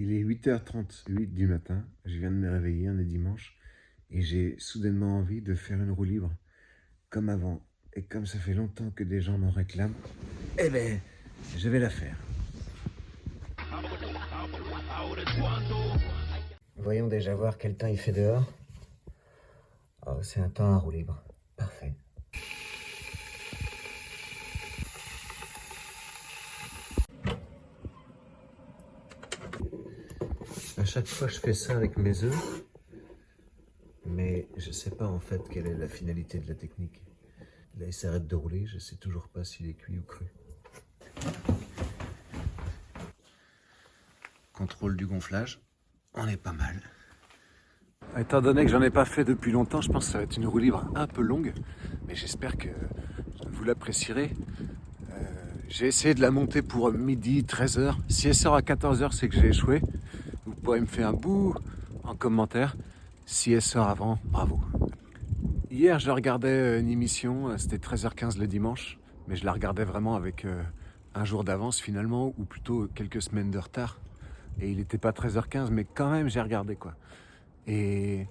Il est 8h38 du matin, je viens de me réveiller, on est dimanche, et j'ai soudainement envie de faire une roue libre, comme avant. Et comme ça fait longtemps que des gens m'en réclament, eh ben, je vais la faire. Voyons déjà voir quel temps il fait dehors. Oh, c'est un temps à roue libre. Parfait. À chaque fois, je fais ça avec mes œufs, mais je sais pas en fait quelle est la finalité de la technique. Là, il s'arrête de rouler, je sais toujours pas s'il est cuit ou cru. Contrôle du gonflage, on est pas mal. Étant donné que j'en ai pas fait depuis longtemps, je pense que ça va être une roue libre un peu longue, mais j'espère que vous l'apprécierez. J'ai essayé de la monter pour midi, 13h. Si elle sort à 14h, c'est que j'ai échoué. Vous pourrez me faire un bout en commentaire. Si elle sort avant, bravo. Hier, je regardais une émission, c'était 13h15 le dimanche, mais je la regardais vraiment avec un jour d'avance finalement, ou plutôt quelques semaines de retard. Et il n'était pas 13h15, mais quand même, j'ai regardé quoi. Et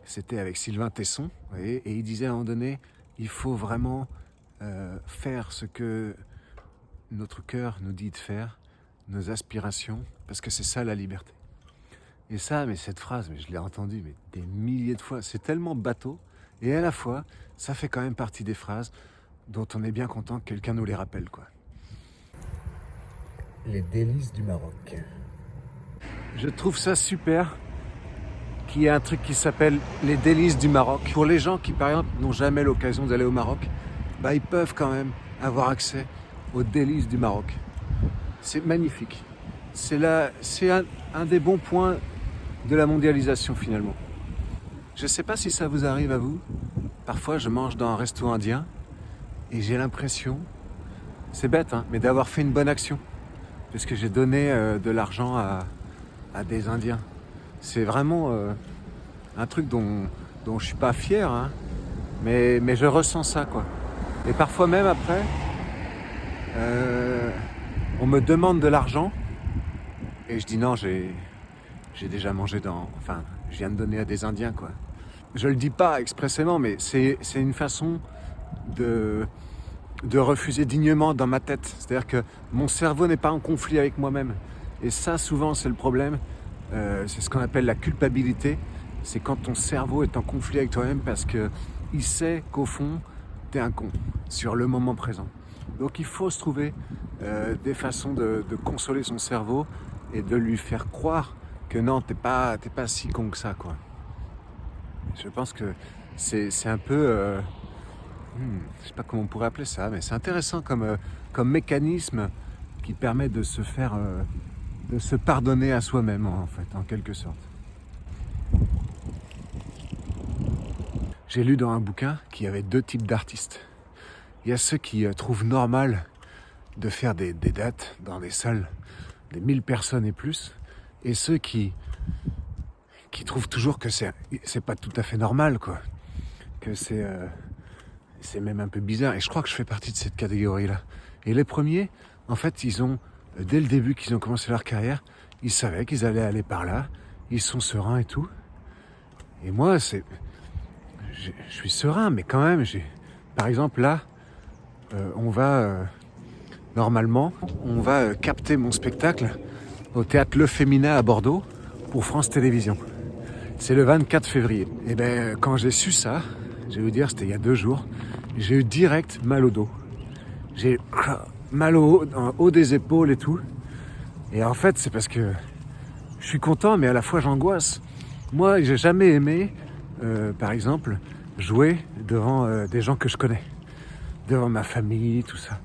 c'était avec Sylvain Tesson, vous voyez, et il disait à un moment donné, il faut vraiment faire ce que notre cœur nous dit de faire, nos aspirations, parce que c'est ça la liberté. Et ça, mais cette phrase, mais je l'ai entendue mais des milliers de fois, c'est tellement bateau, et à la fois, ça fait quand même partie des phrases dont on est bien content que quelqu'un nous les rappelle, quoi. Les délices du Maroc. Je trouve ça super qu'il y ait un truc qui s'appelle les délices du Maroc. Pour les gens qui, par exemple, n'ont jamais l'occasion d'aller au Maroc, bah, ils peuvent quand même avoir accès aux délices du Maroc. C'est magnifique. C'est un des bons points de la mondialisation finalement. Je ne sais pas si ça vous arrive à vous. Parfois, je mange dans un resto indien et j'ai l'impression, c'est bête, hein, mais d'avoir fait une bonne action. Parce que j'ai donné de l'argent à des Indiens. C'est vraiment un truc dont je ne suis pas fier, hein, mais je ressens ça, quoi. Et parfois même après, on me demande de l'argent et je dis non, j'ai déjà mangé enfin, je viens de donner à des Indiens, quoi. Je le dis pas expressément, mais c'est une façon de refuser dignement dans ma tête. C'est-à-dire que mon cerveau n'est pas en conflit avec moi-même. Et ça, souvent, c'est le problème. C'est ce qu'on appelle la culpabilité. C'est quand ton cerveau est en conflit avec toi-même parce qu'il sait qu'au fond, t'es un con sur le moment présent. Donc il faut se trouver des façons de consoler son cerveau et de lui faire croire que non, t'es pas si con que ça, quoi. Je pense que c'est un peu... je sais pas comment on pourrait appeler ça, mais c'est intéressant comme mécanisme qui permet de se faire... de se pardonner à soi-même, en fait, en quelque sorte. J'ai lu dans un bouquin qu'il y avait deux types d'artistes. Il y a ceux qui trouvent normal de faire des dates dans des salles des 1000 personnes et plus, et ceux qui trouvent toujours que c'est pas tout à fait normal, quoi. Que c'est même un peu bizarre. Et je crois que je fais partie de cette catégorie-là. Et les premiers, en fait, ils ont, dès le début qu'ils ont commencé leur carrière, ils savaient qu'ils allaient aller par là, ils sont sereins et tout. Et moi, je suis serein, mais quand même, par exemple, là, normalement, on va capter mon spectacle au Théâtre Le Féminin à Bordeaux pour France Télévisions. C'est le 24 février. Et ben, quand j'ai su ça, je vais vous dire, c'était il y a 2 jours, j'ai eu direct mal au dos. J'ai mal au haut des épaules et tout. Et en fait, c'est parce que je suis content, mais à la fois j'angoisse. Moi, j'ai jamais aimé, par exemple, jouer devant des gens que je connais, devant ma famille, tout ça.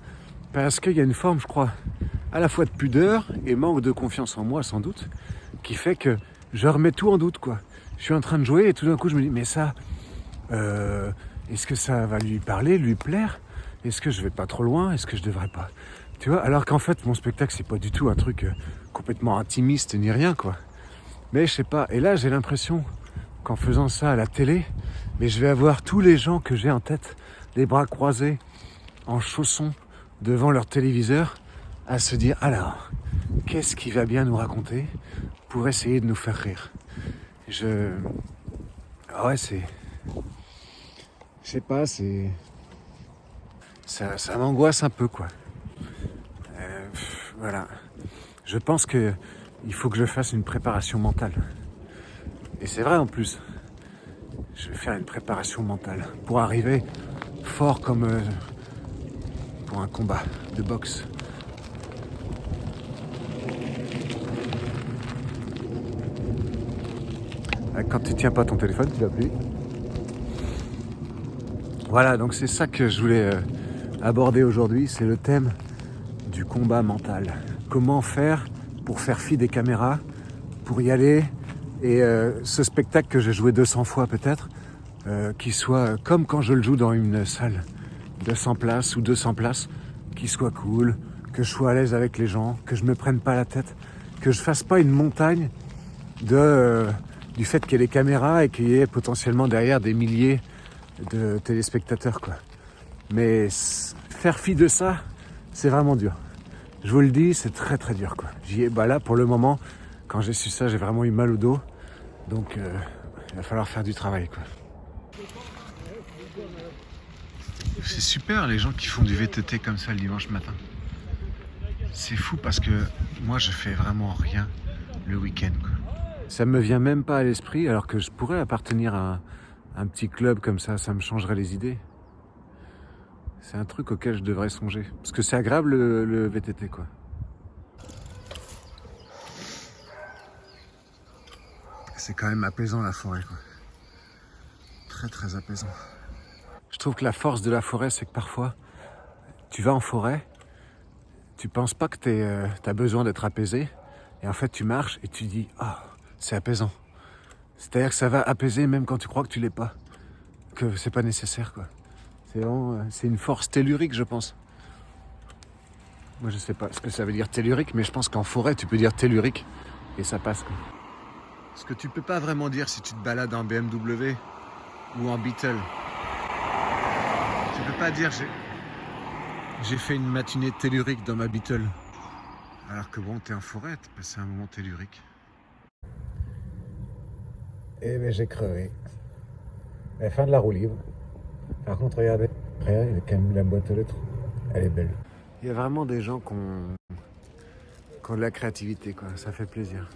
Parce qu'il y a une forme, je crois, à la fois de pudeur et manque de confiance en moi, sans doute, qui fait que je remets tout en doute, quoi. Je suis en train de jouer et tout d'un coup, je me dis, mais ça, est-ce que ça va lui parler, lui plaire ? Est-ce que je vais pas trop loin ? Est-ce que je devrais pas ? Tu vois, alors qu'en fait, mon spectacle, c'est pas du tout un truc complètement intimiste ni rien, quoi. Mais je sais pas. Et là, j'ai l'impression qu'en faisant ça à la télé, mais je vais avoir tous les gens que j'ai en tête, les bras croisés, en chaussons, devant leur téléviseur, à se dire, alors, qu'est-ce qu'il va bien nous raconter ? pour essayer de nous faire rire. Ah ouais, c'est... Je sais pas, c'est... Ça m'angoisse un peu, quoi. Voilà. Je pense que il faut que je fasse une préparation mentale. Et c'est vrai en plus. Je vais faire une préparation mentale pour arriver fort comme pour un combat de boxe. Quand tu tiens pas ton téléphone, tu vas plus. Voilà, donc c'est ça que je voulais aborder aujourd'hui, c'est le thème du combat mental. Comment faire pour faire fi des caméras, pour y aller, et ce spectacle que j'ai joué 200 fois peut-être, qu'il soit comme quand je le joue dans une salle de 100 places ou 200 places, qu'il soit cool, que je sois à l'aise avec les gens, que je me prenne pas la tête, que je fasse pas une montagne du fait qu'il y ait des caméras et qu'il y ait potentiellement derrière des milliers de téléspectateurs, quoi. Mais faire fi de ça, c'est vraiment dur. Je vous le dis, c'est très très dur, quoi. Là, pour le moment, quand j'ai su ça, j'ai vraiment eu mal au dos. Donc, il va falloir faire du travail, quoi. C'est super les gens qui font du VTT comme ça le dimanche matin. C'est fou parce que moi, je fais vraiment rien le week-end, quoi. Ça me vient même pas à l'esprit, alors que je pourrais appartenir à un petit club comme ça me changerait les idées. C'est un truc auquel je devrais songer. Parce que c'est agréable le VTT, quoi. C'est quand même apaisant la forêt, quoi. Très très apaisant. Je trouve que la force de la forêt, c'est que parfois, tu vas en forêt, tu penses pas que t'as besoin d'être apaisé, et en fait tu marches et tu dis « Ah, c'est apaisant ». C'est-à-dire que ça va apaiser même quand tu crois que tu l'es pas, que c'est pas nécessaire, quoi. C'est une force tellurique, je pense. Moi, je sais pas ce que ça veut dire tellurique, mais je pense qu'en forêt, tu peux dire tellurique et ça passe, quoi. Ce que tu peux pas vraiment dire si tu te balades en BMW ou en Beetle. Tu peux pas dire j'ai fait une matinée tellurique dans ma Beetle. Alors que bon, t'es en forêt, t'as passé un moment tellurique. Eh ben j'ai crevé. La fin de la roue libre. Par contre, regardez, il y a quand même la boîte aux lettres. Elle est belle. Il y a vraiment des gens qui ont de la créativité, quoi. Ça fait plaisir.